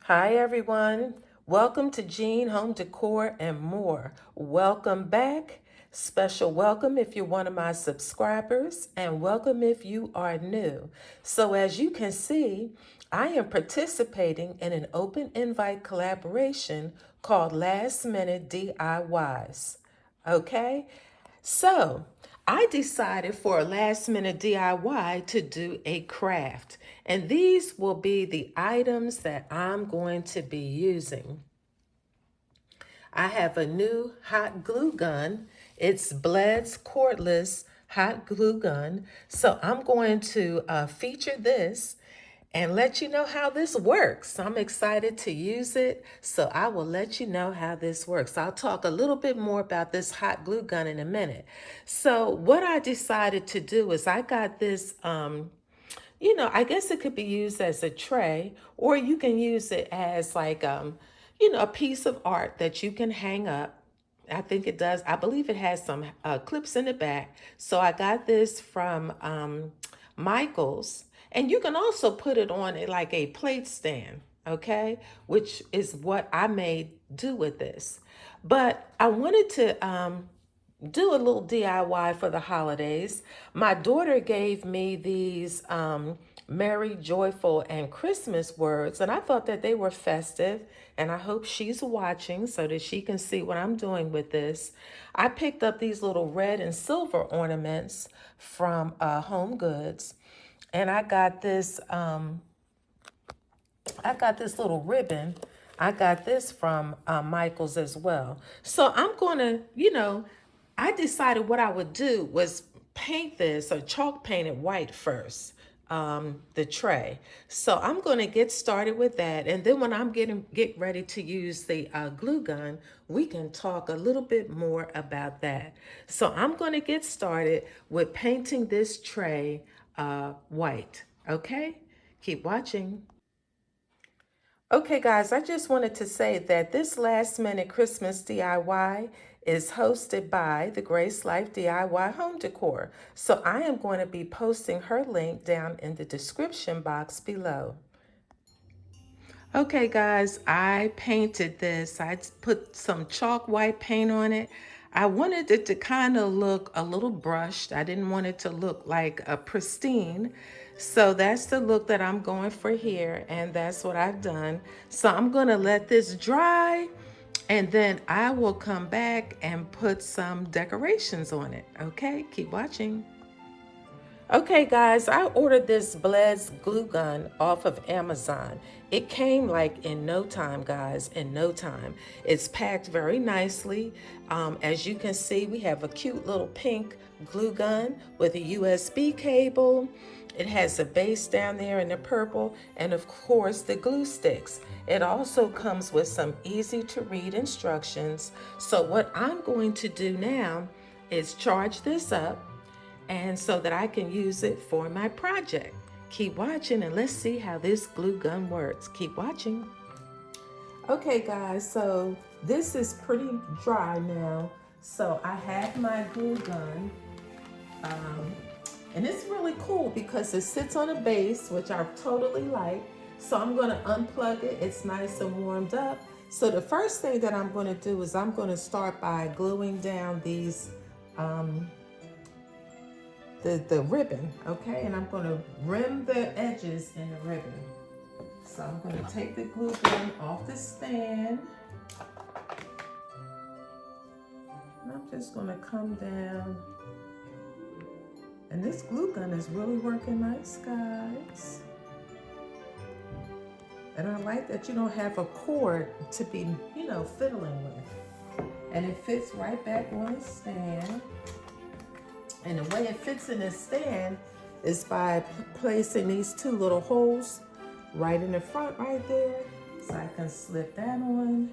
Hi everyone. Welcome to Jean Home Decor and More. Welcome back. Special welcome if you're one of my subscribers and welcome if you are new. So as you can see, I am participating in an open invite collaboration called Last Minute DIYs. Okay? So I decided for a last minute DIY to do a craft. And these will be the items that I'm going to be using. I have a new hot glue gun. It's Bled's cordless hot glue gun. So I'm going to feature this and let you know how this works. I'm excited to use it, so I will let you know how this works. I'll talk a little bit more about this hot glue gun in a minute. So what I decided to do is I got this, I guess it could be used as a tray, or you can use it as like, a piece of art that you can hang up. I think it does. I believe it has some clips in the back. So I got this from Michael's, and you can also put it on it like a plate stand, okay? Which is what I may do with this. But I wanted to do a little DIY for the holidays. My daughter gave me these Merry, Joyful, and Christmas words, and I thought that they were festive, and I hope she's watching so that she can see what I'm doing with this. I picked up these little red and silver ornaments from Home Goods, and I got this little ribbon. I got this from Michael's as well. So I'm going to, I decided what I would do was paint this or chalk paint it white first, the tray. So I'm going to get started with that. And then when I'm get ready to use the glue gun, we can talk a little bit more about that. So I'm going to get started with painting this tray white. Okay? Keep watching. Okay, guys, I just wanted to say that this last minute Christmas DIY is hosted by the Grace Life DIY Home Decor. So I am going to be posting her link down in the description box below. Okay, guys, I painted this. I put some chalk white paint on it. I wanted it to kind of look a little brushed. I didn't want it to look like a pristine. So that's the look that I'm going for here, and that's what I've done. So I'm going to let this dry, and then I will come back and put some decorations on it. Okay, keep watching. Okay, guys, I ordered this Bled's glue gun off of Amazon. It came like in no time, guys, in no time. It's packed very nicely. As you can see, we have a cute little pink glue gun with a USB cable. It has a base down there in the purple, and of course the glue sticks. It also comes with some easy to read instructions. So what I'm going to do now is charge this up, and so that I can use it for my project. Keep watching and let's see how this glue gun works. Keep watching. Okay, guys, so this is pretty dry now. So I have my glue gun, and it's really cool because it sits on a base, which I totally like. So I'm gonna unplug it. It's nice and warmed up. So the first thing that I'm gonna do is I'm gonna start by gluing down these the ribbon, okay? And I'm gonna rim the edges in the ribbon. So I'm gonna take the glue gun off the stand. And I'm just gonna come down. And this glue gun is really working nice, guys. And I like that you don't have a cord to be, fiddling with. And it fits right back on the stand. And the way it fits in the stand is by placing these two little holes right in the front right there. So I can slip that on.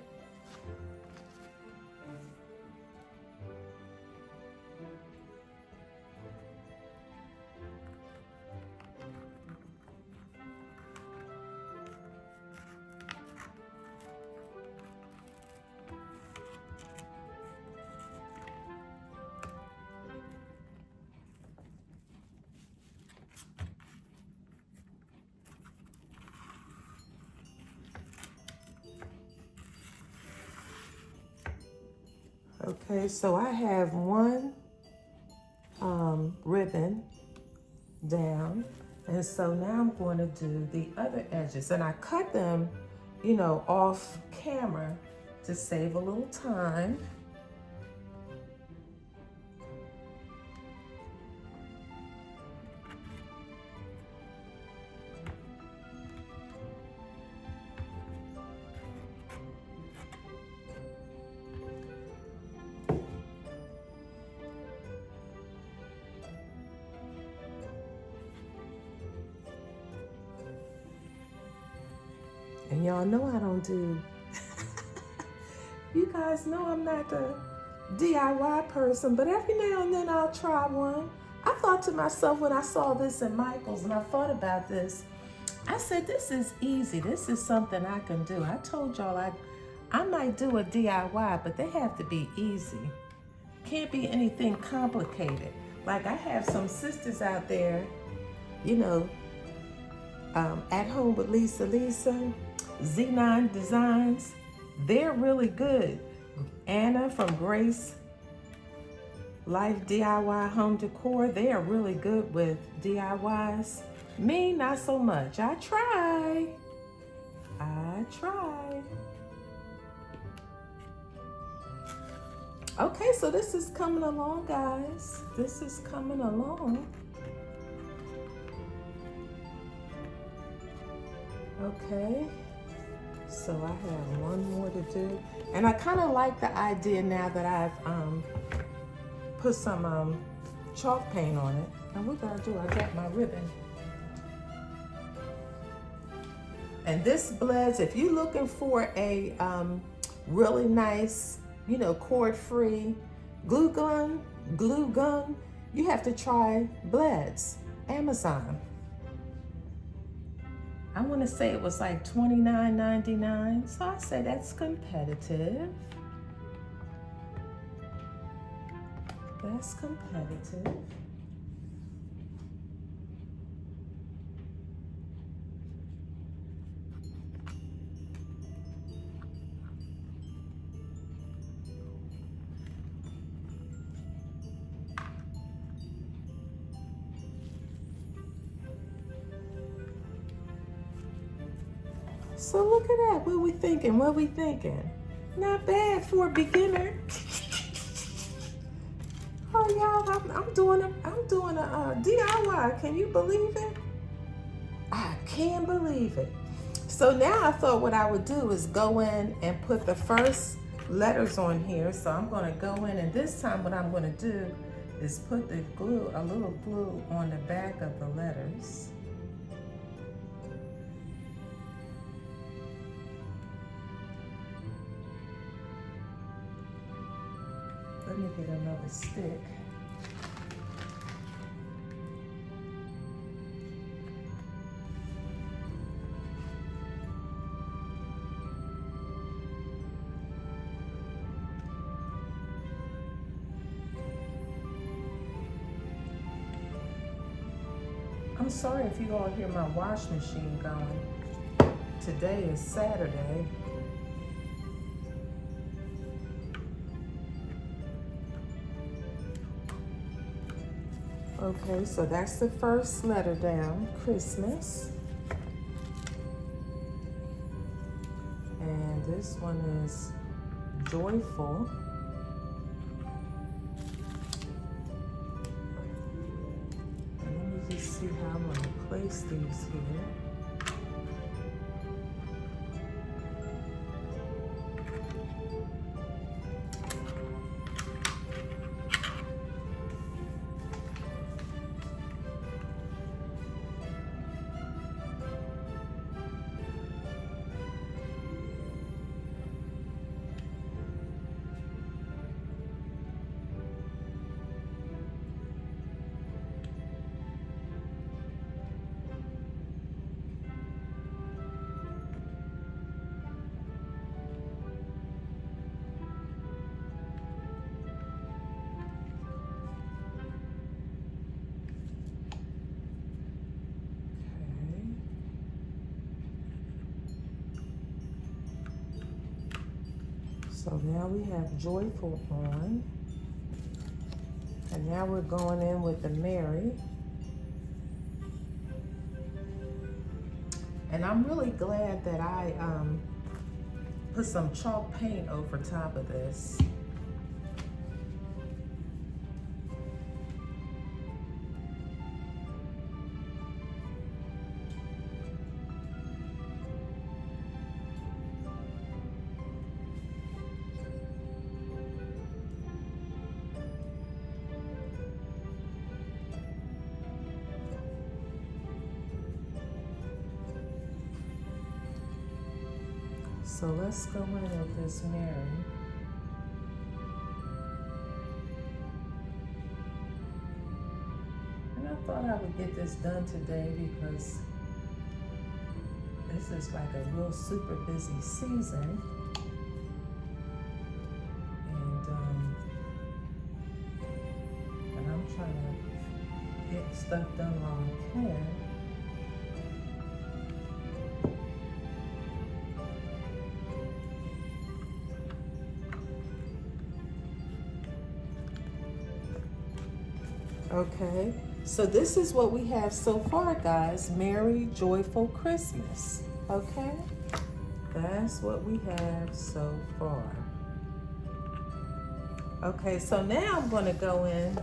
Okay, so I have one ribbon down, and so now I'm going to do the other edges, and I cut them, you know, off camera to save a little time. And y'all know I don't do, you guys know I'm not the DIY person, but every now and then I'll try one. I thought to myself when I saw this in Michael's and I thought about this, I said, this is easy. This is something I can do. I told y'all I might do a DIY, but they have to be easy. Can't be anything complicated. Like I have some sisters out there, you know, at home with Lisa, Z9 Designs. They're really good. Anna from Grace Life DIY Home Decor, they are really good with DIYs. Me, not so much. I try. Okay, so this is coming along, guys. This is coming along. Okay, so I have one more to do. And I kind of like the idea now that I've put some chalk paint on it. And what did I do? I got my ribbon. And this Bled, if you're looking for a really nice, you know, cord-free glue gun, you have to try Bled's, Amazon. I want to say it was like $29.99, so I say that's competitive. That's competitive. So look at that. What we thinking? What we thinking? Not bad for a beginner. Oh y'all, I'm doing a DIY. Can you believe it? I can't believe it. So now I thought what I would do is go in and put the first letters on here. So I'm going to go in, and this time what I'm going to do is put the glue, a little glue on the back of the letters. Let me get another stick. I'm sorry if you all hear my wash machine going. Today is Saturday. Okay, so that's the first letter down, Christmas. And this one is joyful. And let me just see how I'm going to place these here. So now we have Joyful on. And now we're going in with the Mary. And I'm really glad that I put some chalk paint over top of this. So let's go in with this Mary. And I thought I would get this done today because this is like a real super busy season. And I'm trying to get stuff done while I can. Okay, so this is what we have so far, guys. Merry, joyful Christmas. Okay, that's what we have so far. Okay, so now I'm going to go in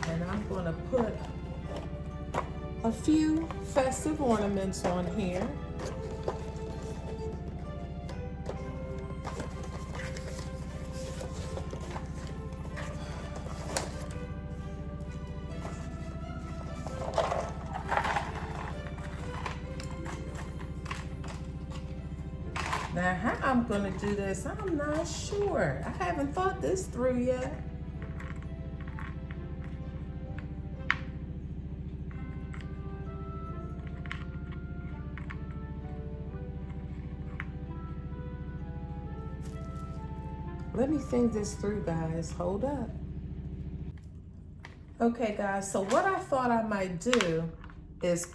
and I'm going to put a few festive ornaments on here. Now, how I'm gonna do this, I'm not sure. I haven't thought this through yet. Let me think this through, guys. Hold up. Okay, guys, so what I thought I might do is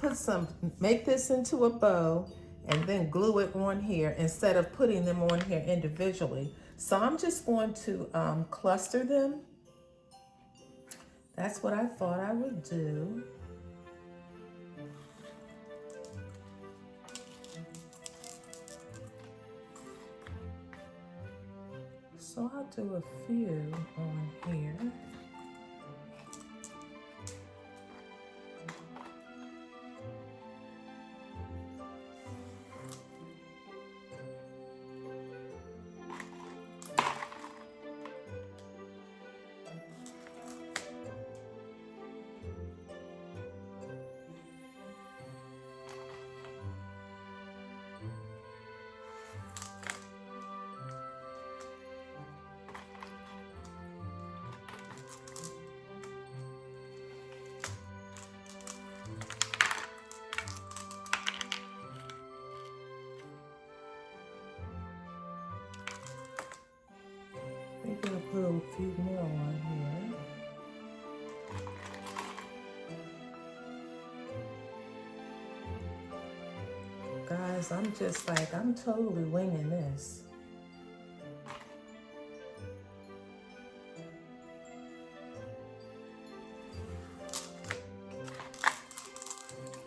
make this into a bow and then glue it on here instead of putting them on here individually. So I'm just going to cluster them. That's what I thought I would do. So I'll do a few on here. Maybe I'll put a few more on here. Guys, I'm totally winging this.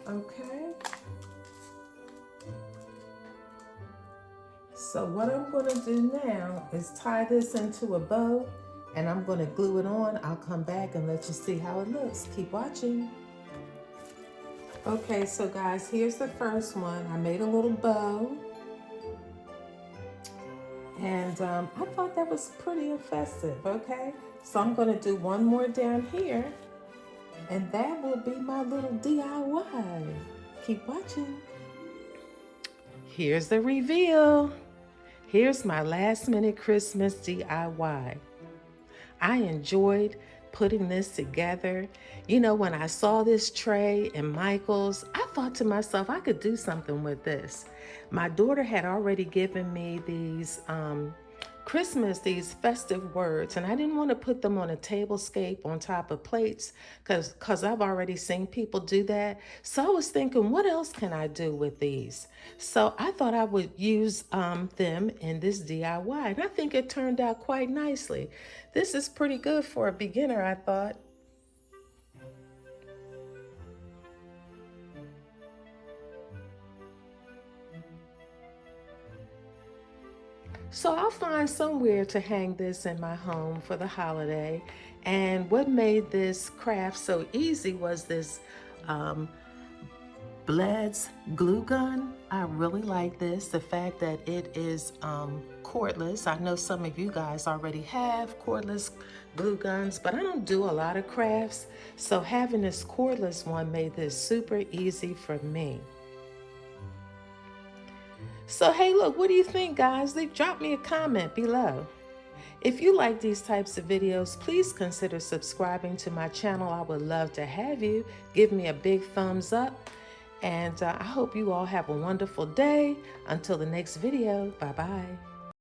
Okay. So what I'm going to do now is tie this into a bow and I'm going to glue it on. I'll come back and let you see how it looks. Keep watching. Okay, so guys, here's the first one. I made a little bow. And I thought that was pretty festive, okay? So I'm going to do one more down here. And that will be my little DIY. Keep watching. Here's the reveal. Here's my last minute Christmas DIY. I enjoyed putting this together. You know, when I saw this tray in Michael's, I thought to myself, I could do something with this. My daughter had already given me these Christmas, these festive words, and I didn't want to put them on a tablescape on top of plates because I've already seen people do that. So I was thinking, what else can I do with these? So I thought I would use them in this DIY, and I think it turned out quite nicely. This is pretty good for a beginner, I thought. So I'll find somewhere to hang this in my home for the holiday. And what made this craft so easy was this Bled's glue gun. I really like this. The fact that it is cordless. I know some of you guys already have cordless glue guns, but I don't do a lot of crafts. So having this cordless one made this super easy for me. So hey, look, what do you think, guys? Drop me a comment below. If you like these types of videos, please consider subscribing to my channel. I would love to have you. Give me a big thumbs up. And I hope you all have a wonderful day. Until the next video, bye-bye.